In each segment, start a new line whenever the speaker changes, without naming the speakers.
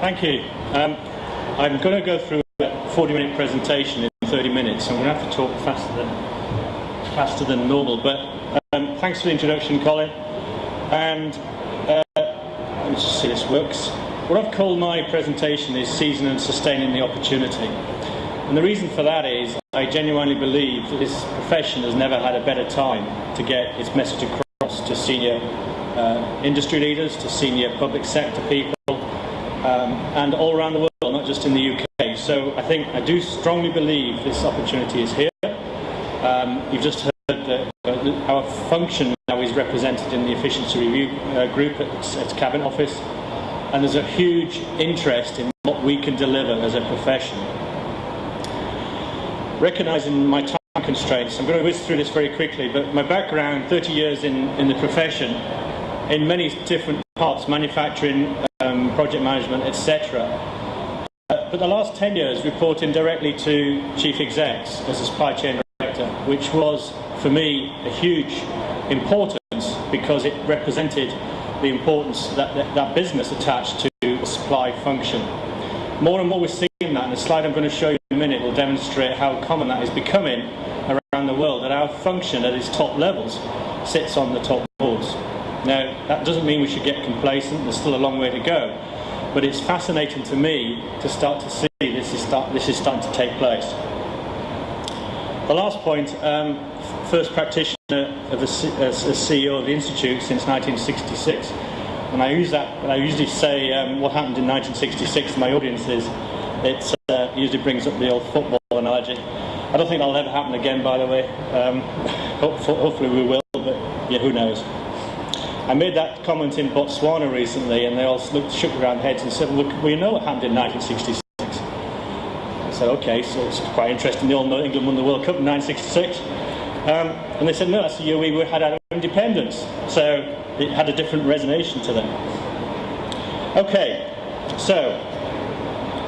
Thank you. I'm going to go through a 40-minute presentation in 30 minutes. I'm going to have to talk faster than normal, but thanks for the introduction, Colin. And let me just see if this works. What I've called my presentation is Seizing and Sustaining the Opportunity. And the reason for that is I genuinely believe that this profession has never had a better time to get its message across to senior industry leaders, to senior public sector people, and all around the world, not just in the UK. So I do strongly believe this opportunity is here. You've just heard that our function now is represented in the Efficiency Review Group at Cabinet Office, and there's a huge interest in what we can deliver as a profession. Recognising my time constraints, I'm going to whiz through this very quickly, but my background, 30 years in the profession, in many different parts, manufacturing, project management, etc. But the last 10 years reporting directly to chief execs as a supply chain director, which was, for me, a huge importance because it represented the importance that business attached to the supply function. More and more we're seeing that, and the slide I'm going to show you in a minute will demonstrate how common that is becoming around the world, that our function at its top levels sits on the top boards. Now, that doesn't mean we should get complacent, there's still a long way to go, but it's fascinating to me to start to see this is starting to take place. The last point, first practitioner as CEO of the Institute since 1966. And I use that, and I usually say what happened in 1966 to my audiences. It usually brings up the old football analogy. I don't think that'll ever happen again, by the way. Hopefully we will, but yeah, who knows. I made that comment in Botswana recently, and they all shook around heads and said, well, we know what happened in 1966. I said, okay, so it's quite interesting. They all know England won the World Cup in 1966. And they said, no, that's the year we had our independence. So it had a different resonance to them. Okay, so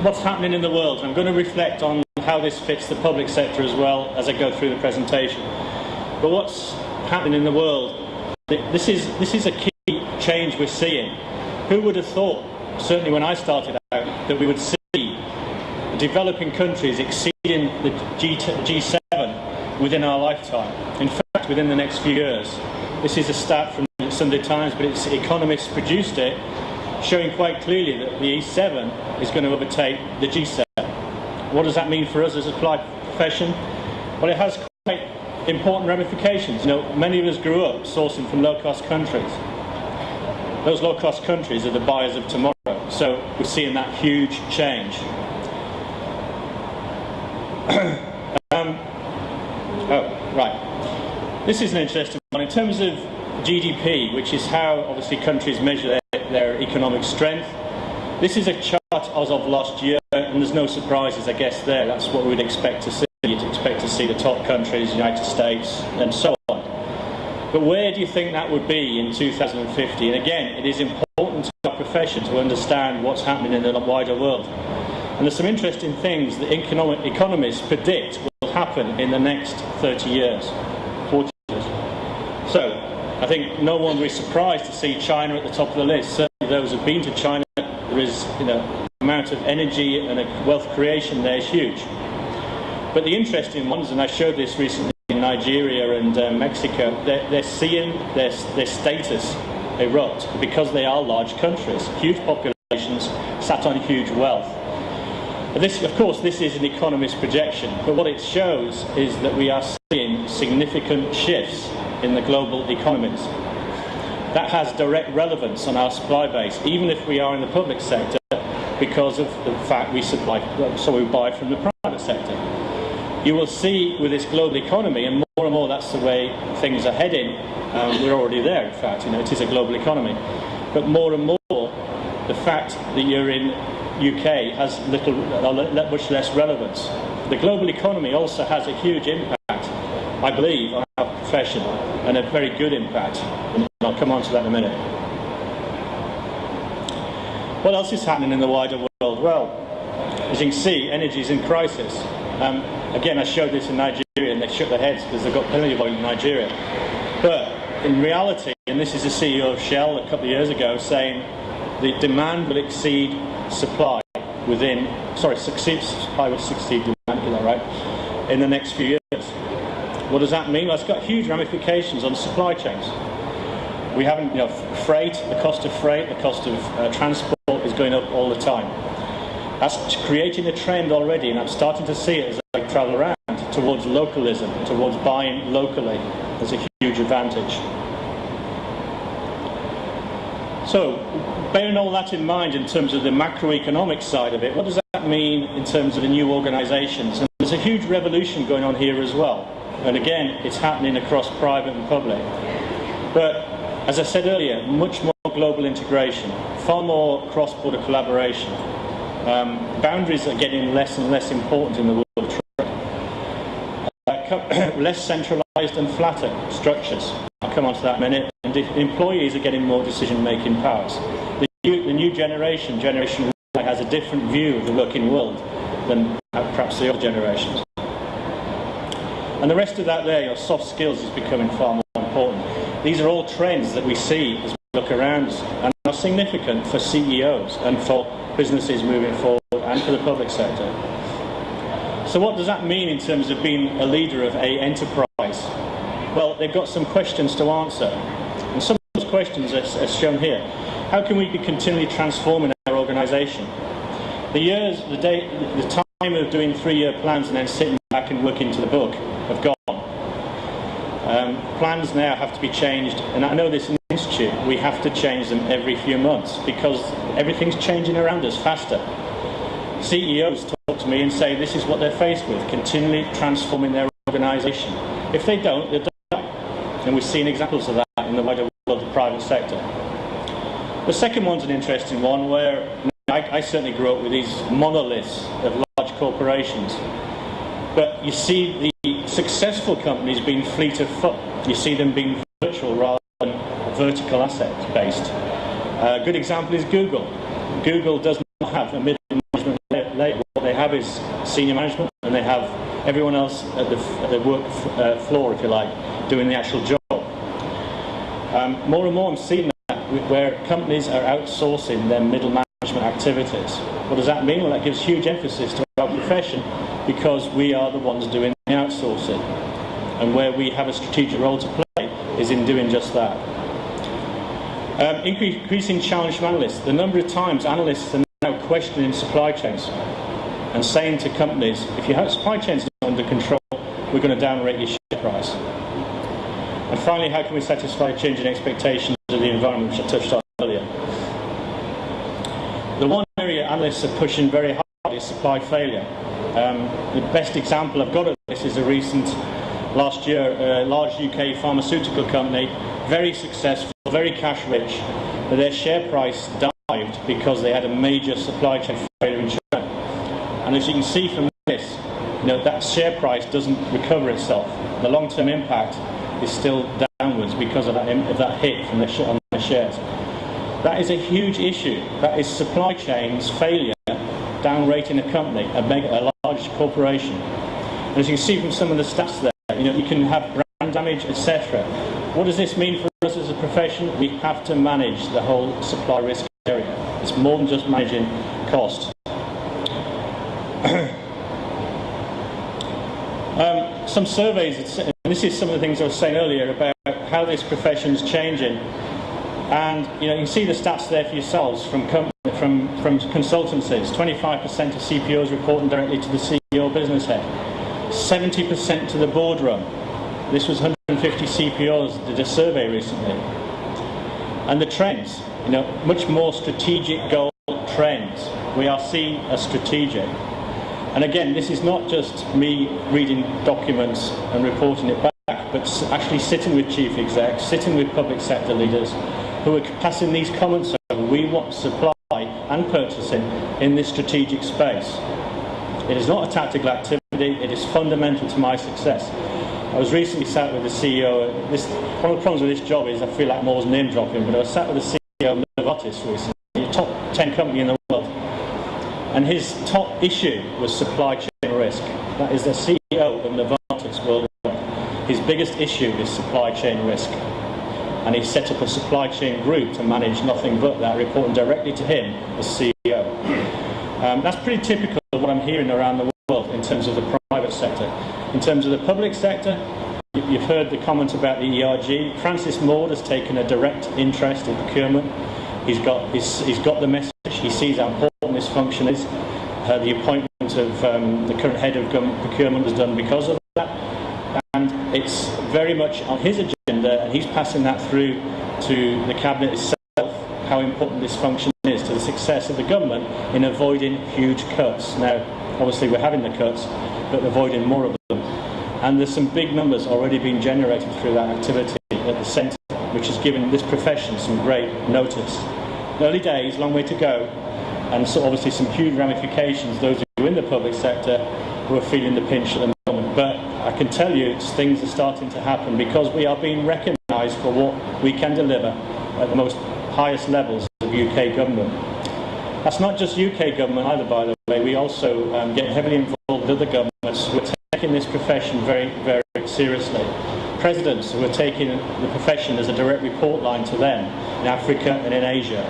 what's happening in the world? I'm going to reflect on how this fits the public sector as well as I go through the presentation. But what's happening in the world? This is a key change we're seeing. Who would have thought, certainly when I started out, that we would see developing countries exceeding the G7 within our lifetime? In fact, within the next few years. This is a stat from the Sunday Times, but economists produced it, showing quite clearly that the E7 is going to overtake the G7. What does that mean for us as a supply profession? Well, it has quite important ramifications. You know, many of us grew up sourcing from low-cost countries. Those low-cost countries are the buyers of tomorrow. So we're seeing that huge change. This is an interesting one. In terms of GDP, which is how obviously countries measure their economic strength, this is a chart as of last year, and there's no surprises, I guess, there. That's what we would expect to see. You'd expect to see the top countries, United States, and so on. But where do you think that would be in 2050? And again, it is important to our profession to understand what's happening in the wider world. And there's some interesting things that economists predict will happen in the next 30 years, 40 years. So, I think no one will be surprised to see China at the top of the list. Certainly those who've been to China, there is, the amount of energy and wealth creation there is huge. But the interesting ones, and I showed this recently in Nigeria and Mexico, they're seeing their status erupt because they are large countries, huge populations, sat on huge wealth. This, of course, this is an economist projection, but what it shows is that we are seeing significant shifts in the global economies. That has direct relevance on our supply base, even if we are in the public sector, because of the fact we supply, so we buy from the private sector. You will see with this global economy, and more that's the way things are heading. We're already there, in fact. It is a global economy. But more and more, the fact that you're in UK has much less relevance. The global economy also has a huge impact, I believe, on our profession, and a very good impact. And I'll come on to that in a minute. What else is happening in the wider world? Well, as you can see, energy is in crisis. Again, I showed this in Nigeria, and they shook their heads because they've got plenty of oil in Nigeria. But in reality, and this is the CEO of Shell a couple of years ago saying, the demand will exceed supply supply will succeed demand, is that right, in the next few years. What does that mean? Well, it's got huge ramifications on supply chains. We haven't, freight, the cost of freight, the cost of transport is going up all the time. That's creating a trend already, and I'm starting to see it as I travel around, towards localism, towards buying locally. There's a huge advantage. So, bearing all that in mind in terms of the macroeconomic side of it, what does that mean in terms of the new organisations? And there's a huge revolution going on here as well. And again, it's happening across private and public. But, as I said earlier, much more global integration, far more cross-border collaboration. Boundaries are getting less and less important in the world of trade. Less centralised and flatter structures. I'll come on to that in a minute. And employees are getting more decision-making powers. The new generation Y, has a different view of the working world than perhaps the other generations. And the rest of that there, your soft skills, is becoming far more important. These are all trends that we see as we look around us, and are significant for CEOs and for businesses moving forward and for the public sector. So what does that mean in terms of being a leader of an enterprise? Well, they've got some questions to answer. And some of those questions are shown here. How can we be continually transforming our organisation? The time of doing 3-year plans and then sitting back and looking to the book have gone. Plans now have to be changed, and I know this in the Institute, we have to change them every few months because everything's changing around us faster. CEOs talk to me and say this is what they're faced with, continually transforming their organisation. If they don't, they're done. And we've seen examples of that in the wider world of the private sector. The second one's an interesting one where I certainly grew up with these monoliths of large corporations. But you see the successful companies being fleet of foot. You see them being virtual rather than vertical asset based. A good example is Google. Google does not have a middle management layer. What they have is senior management, and they have everyone else at the work floor, if you like, doing the actual job. More and more I'm seeing that where companies are outsourcing their middle management activities. What does that mean? Well, that gives huge emphasis to our profession because we are the ones doing the outsourcing. And where we have a strategic role to play is in doing just that. Increasing challenge from analysts. The number of times analysts are now questioning supply chains and saying to companies, if your supply chains not under control, we're going to downrate your share price. And finally, how can we satisfy changing expectations of the environment, which I touched on earlier? The one area analysts are pushing very hard is supply failure. The best example I've got of this is a recent, last year, large UK pharmaceutical company, very successful, very cash rich, but their share price dived because they had a major supply chain failure in China. And as you can see from this, that share price doesn't recover itself. The long-term impact is still downwards because of that hit from on the shares. That is a huge issue. That is supply chains failure, down-rating a company, a large corporation. And as you can see from some of the stats there, you can have brand damage, etc. What does this mean for us as a profession? We have to manage the whole supply risk area. It's more than just managing cost. Some surveys, and this is some of the things I was saying earlier about how this profession's changing. And you can see the stats there for yourselves from consultancies. 25% of CPOs reporting directly to the CEO business head. 70% to the boardroom. This was 150 CPOs did a survey recently. And the trends, much more strategic goal trends. We are seen as strategic. And again, this is not just me reading documents and reporting it back, but actually sitting with chief execs, sitting with public sector leaders who are passing these comments over. We want supply and purchasing in this strategic space. It is not a tactical activity, it is fundamental to my success. I was recently sat with the CEO, one of the problems with this job is I feel like more name dropping, but I was sat with the CEO of Novartis recently, the top 10 company in the world, and his top issue was supply chain risk. That is the CEO of Novartis worldwide. His biggest issue is supply chain risk. and he set up a supply chain group to manage nothing but that, reporting directly to him as CEO. That's pretty typical of what I'm hearing around the world in terms of the private sector. In terms of the public sector, you've heard the comment about the ERG. Francis Maud has taken a direct interest in procurement. He's got the message. He sees how important this function is. The appointment of the current head of government procurement was done because of that, and it's very much on his agenda, and he's passing that through to the cabinet itself, how important this function is to the success of the government in avoiding huge cuts. Now, obviously we're having the cuts, but avoiding more of them. And there's some big numbers already being generated through that activity at the centre, which has given this profession some great notice. Early days, long way to go, and so obviously some huge ramifications, those who are in the public sector who are feeling the pinch at the moment. But I can tell you things are starting to happen because we are being recognised for what we can deliver at the most highest levels of UK government. That's not just UK government either, by the way. We also get heavily involved with other governments who are taking this profession very, very seriously. Presidents who are taking the profession as a direct report line to them in Africa and in Asia.